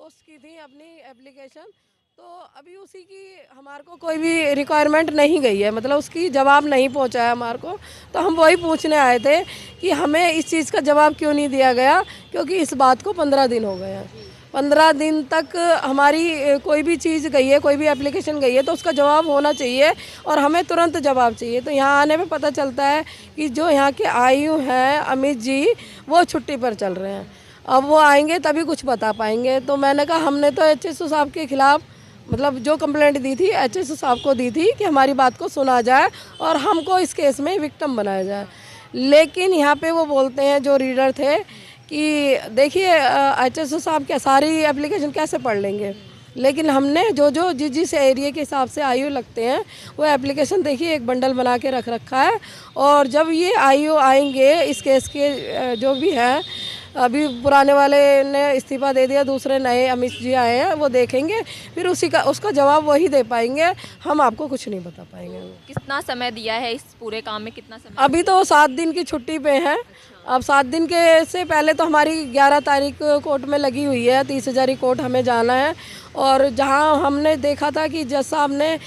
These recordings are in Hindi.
पोस्ट की थी अपनी एप्लीकेशन, तो अभी उसी की हमारे को कोई भी रिक्वायरमेंट नहीं गई है, मतलब उसकी जवाब नहीं पहुंचा है हमारे को। तो हम वही पूछने आए थे कि हमें इस चीज़ का जवाब क्यों नहीं दिया गया, क्योंकि इस बात को 15 दिन हो गए हैं। 15 दिन तक हमारी कोई भी चीज़ गई है, कोई भी एप्लीकेशन गई है, तो उसका जवाब होना चाहिए और हमें तुरंत जवाब चाहिए। तो यहाँ आने पे पता चलता है कि जो यहाँ के आयु हैं अमित जी, वो छुट्टी पर चल रहे हैं। अब वो आएंगे तभी कुछ बता पाएंगे। तो मैंने कहा हमने तो एचएसओ साहब के खिलाफ मतलब जो कंप्लेंट दी थी एचएसओ साहब को दी थी कि हमारी बात को सुना जाए और हमको इस केस में विक्टिम बनाया जाए। लेकिन यहाँ पे वो बोलते हैं जो रीडर थे कि देखिए एचएसओ साहब क्या सारी एप्लीकेशन कैसे पढ़ लेंगे, लेकिन हमने जो जो जिस एरिया के हिसाब से आयु लगते हैं वो एप्लीकेशन देखिए एक बंडल बना के रख रखा है। और जब ये आयु आएंगे इस केस के जो भी हैं, अभी पुराने वाले ने इस्तीफा दे दिया, दूसरे नए अमित जी आए हैं, वो देखेंगे फिर उसका जवाब वही दे पाएंगे, हम आपको कुछ नहीं बता पाएंगे। कितना समय दिया है इस पूरे काम में, कितना समय? अभी तो 7 दिन की छुट्टी पे है। अब 7 दिन के से पहले तो हमारी 11 तारीख कोर्ट में लगी हुई है, 30 हज़ारी कोर्ट हमें जाना है। और जहां हमने देखा था कि जज साहब ने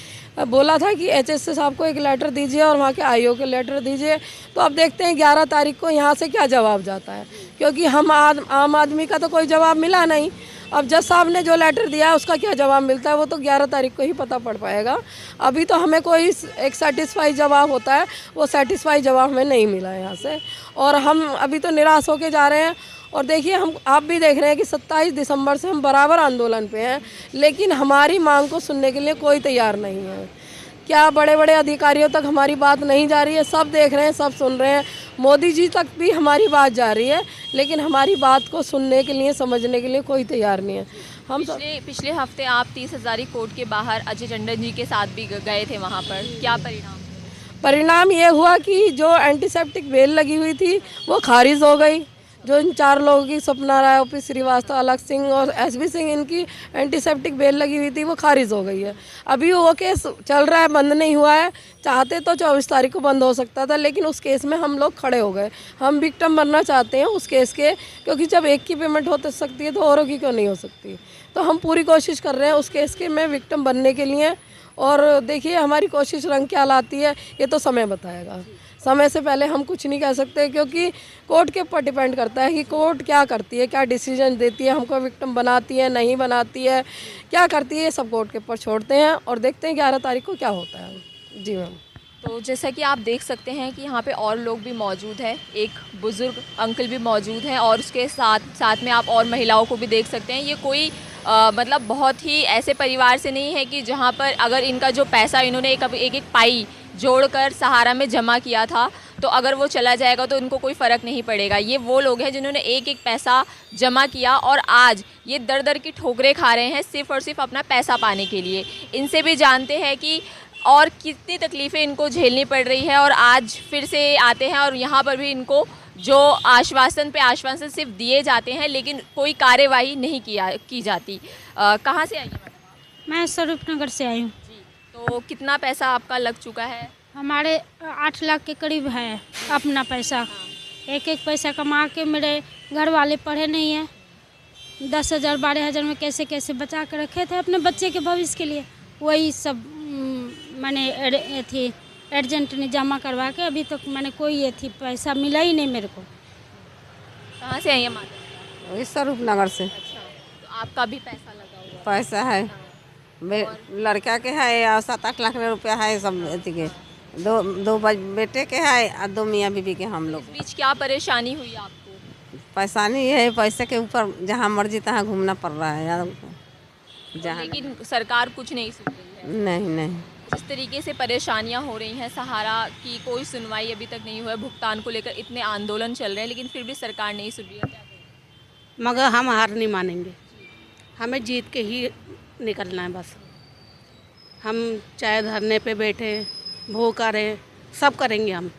बोला था कि एचएसओ साहब को एक लेटर दीजिए और वहाँ के आईओ के लेटर दीजिए, तो अब देखते हैं 11 तारीख को यहाँ से क्या जवाब जाता है, क्योंकि आम आदमी का तो कोई जवाब मिला नहीं। अब जज साहब ने जो लेटर दिया है उसका क्या जवाब मिलता है वो तो 11 तारीख को ही पता पड़ पाएगा। अभी तो हमें कोई एक सेटिस्फाई जवाब होता है, वो सेटिस्फाई जवाब हमें नहीं मिला है यहाँ से, और हम अभी तो निराश होके जा रहे हैं। और देखिए आप भी देख रहे हैं कि 27 दिसंबर से हम बराबर आंदोलन पे हैं, लेकिन हमारी मांग को सुनने के लिए कोई तैयार नहीं है। क्या बड़े बड़े अधिकारियों तक हमारी बात नहीं जा रही है, सब देख रहे हैं, सब सुन रहे हैं, मोदी जी तक भी हमारी बात जा रही है, लेकिन हमारी बात को सुनने के लिए समझने के लिए कोई तैयार नहीं है। हम पिछले हफ्ते आप 30 हज़ारी कोर्ट के बाहर अजय टंडन जी के साथ भी गए थे, वहाँ पर क्या परिणाम ये हुआ कि जो एंटीसेप्टिक बेल लगी हुई थी वो खारिज हो गई। जो इन 4 लोगों की, सपना राय, ओपी श्रीवास्तव, अलग सिंह और एसबी सिंह, इनकी एंटीसेप्टिक बेल लगी हुई थी वो खारिज हो गई है। अभी वो केस चल रहा है, बंद नहीं हुआ है। चाहते तो 24 तारीख को बंद हो सकता था, लेकिन उस केस में हम लोग खड़े हो गए। हम विक्टिम बनना चाहते हैं उस केस के, क्योंकि जब एक की पेमेंट हो सकती है तो औरों की क्यों नहीं हो सकती। तो हम पूरी कोशिश कर रहे हैं उस केस के में विक्टिम बनने के लिए। और देखिए हमारी कोशिश रंग क्या लाती है ये तो समय बताएगा। समय से पहले हम कुछ नहीं कह सकते, क्योंकि कोर्ट के ऊपर डिपेंड करता है कि कोर्ट क्या करती है, क्या डिसीजन देती है, हमको विक्टिम बनाती है, नहीं बनाती है, क्या करती है, ये सब कोर्ट के ऊपर छोड़ते हैं और देखते हैं 11 तारीख को क्या होता है। जी मैम। तो जैसा कि आप देख सकते हैं कि यहाँ पे और लोग भी मौजूद हैं, एक बुज़ुर्ग अंकल भी मौजूद हैं और उसके साथ में आप और महिलाओं को भी देख सकते हैं। ये कोई मतलब बहुत ही ऐसे परिवार से नहीं है कि जहाँ पर अगर इनका जो पैसा इन्होंने एक पाई जोड़कर सहारा में जमा किया था, तो अगर वो चला जाएगा तो इनको कोई फ़र्क नहीं पड़ेगा। ये वो लोग हैं जिन्होंने एक एक पैसा जमा किया और आज ये दर दर की ठोकरें खा रहे हैं सिर्फ़ और सिर्फ अपना पैसा पाने के लिए। इनसे भी जानते हैं कि और कितनी तकलीफ़ें इनको झेलनी पड़ रही है, और आज फिर से आते हैं और यहाँ पर भी इनको जो आश्वासन पे आश्वासन सिर्फ दिए जाते हैं, लेकिन कोई कार्यवाही नहीं की जाती। कहाँ से आई हैं मैडम? मैं स्वरूप नगर से आई हूँ। तो कितना पैसा आपका लग चुका है? हमारे 8 लाख के करीब है अपना पैसा। एक एक पैसा कमा के मेरे घर वाले पढ़े नहीं हैं। 10,000 12,000 में कैसे कैसे बचा के रखे थे अपने बच्चे के भविष्य के लिए, वही सब मैंने थी एजेंट ने जमा करवा के अभी तक मैंने कोई थी पैसा मिला ही नहीं मेरे को। कहाँ से आई है माता? वही स्वरूप नगर से। अच्छा, तो आपका भी पैसा लगा हुआ है? पैसा है, लड़का के है और 7-8 लाख रुपया है, सब अथी के दो बेटे के है और 2 मियाँ बीबी के हम लोग। इस बीच क्या परेशानी हुई आपको? परेशानी है पैसे के ऊपर, जहाँ मर्जी तहाँ घूमना पड़ रहा है यार, जहाँ लेकिन सरकार कुछ नहीं सुन रही है। नहीं। जिस तरीके से परेशानियां हो रही हैं, सहारा की कोई सुनवाई अभी तक नहीं हुआ है, भुगतान को लेकर इतने आंदोलन चल रहे हैं, लेकिन फिर भी सरकार नहीं सुन रही है। क्या करें? मगर हम हार नहीं मानेंगे, हमें जीत के ही निकलना है बस। हम चाहे धरने पे बैठे, भूखा रहे, सब करेंगे हम।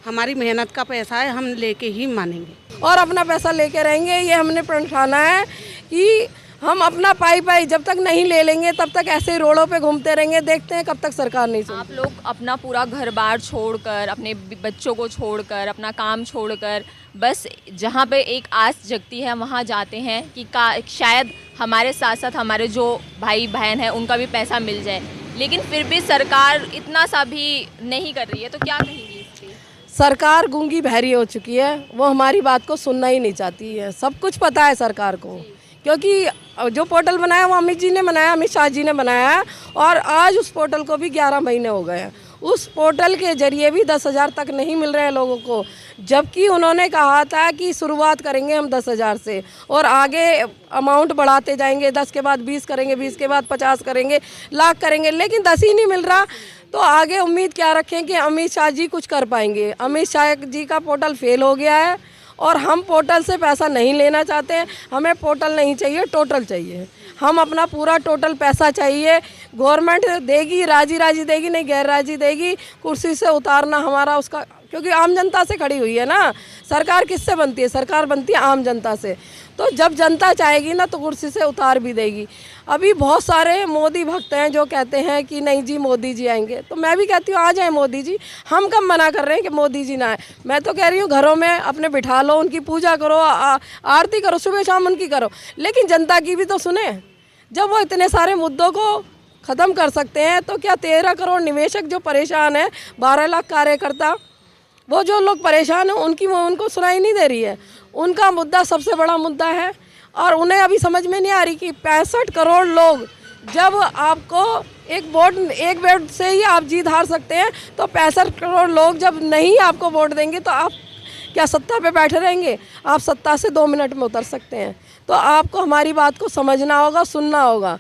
हमारी मेहनत का पैसा है, हम लेके ही मानेंगे और अपना पैसा लेके रहेंगे। ये हमने प्रण ठाना है कि हम अपना पाई पाई जब तक नहीं ले लेंगे तब तक ऐसे ही रोडों पे घूमते रहेंगे, देखते हैं कब तक सरकार नहीं सुनती। आप लोग अपना पूरा घर बार छोड़कर, अपने बच्चों को छोड़कर, अपना काम छोड़कर, बस जहाँ पे एक आस जगती है वहाँ जाते हैं कि शायद हमारे साथ साथ हमारे जो भाई बहन हैं उनका भी पैसा मिल जाए, लेकिन फिर भी सरकार इतना सा भी नहीं कर रही है, तो क्या कहेंगी इस पे? सरकार गूंगी बहरी हो चुकी है, वो हमारी बात को सुनना ही नहीं चाहती है। सब कुछ पता है सरकार को, क्योंकि जो पोर्टल बनाया वो अमित जी ने बनाया, अमित शाह जी ने बनाया है, और आज उस पोर्टल को भी 11 महीने हो गए हैं। उस पोर्टल के जरिए भी 10,000 तक नहीं मिल रहे हैं लोगों को, जबकि उन्होंने कहा था कि शुरुआत करेंगे हम 10,000 से और आगे अमाउंट बढ़ाते जाएंगे, 10 के बाद 20 करेंगे, 20 के बाद 50 करेंगे, लाख करेंगे, लेकिन 10 ही नहीं मिल रहा। तो आगे उम्मीद क्या रखें कि अमित शाह जी कुछ कर पाएंगे। अमित शाह जी का पोर्टल फेल हो गया है और हम पोर्टल से पैसा नहीं लेना चाहते हैं। हमें पोर्टल नहीं चाहिए, टोटल चाहिए। हम अपना पूरा टोटल पैसा चाहिए, गवर्नमेंट देगी, राजी राजी देगी, नहीं गैर राजी देगी। कुर्सी से उतारना हमारा उसका, क्योंकि आम जनता से खड़ी हुई है ना। सरकार किससे बनती है? सरकार बनती है आम जनता से। तो जब जनता चाहेगी ना तो कुर्सी से उतार भी देगी। अभी बहुत सारे मोदी भक्त हैं जो कहते हैं कि नहीं जी मोदी जी आएंगे, तो मैं भी कहती हूँ आ जाए मोदी जी। हम कब मना कर रहे हैं कि मोदी जी ना आए? मैं तो कह रही हूँ घरों में अपने बिठा लो, उनकी पूजा करो, आरती करो, सुबह शाम उनकी करो, लेकिन जनता की भी तो सुने। जब वो इतने सारे मुद्दों को ख़त्म कर सकते हैं तो क्या 13 करोड़ निवेशक जो परेशान हैं, 12 लाख कार्यकर्ता, वो जो लोग परेशान हैं उनको सुनाई नहीं दे रही है? उनका मुद्दा सबसे बड़ा मुद्दा है और उन्हें अभी समझ में नहीं आ रही कि 65 करोड़ लोग, जब आपको एक वोट से ही आप जीत हार सकते हैं, तो 65 करोड़ लोग जब नहीं आपको वोट देंगे तो आप क्या सत्ता पे बैठे रहेंगे? आप सत्ता से 2 मिनट में उतर सकते हैं। तो आपको हमारी बात को समझना होगा, सुनना होगा।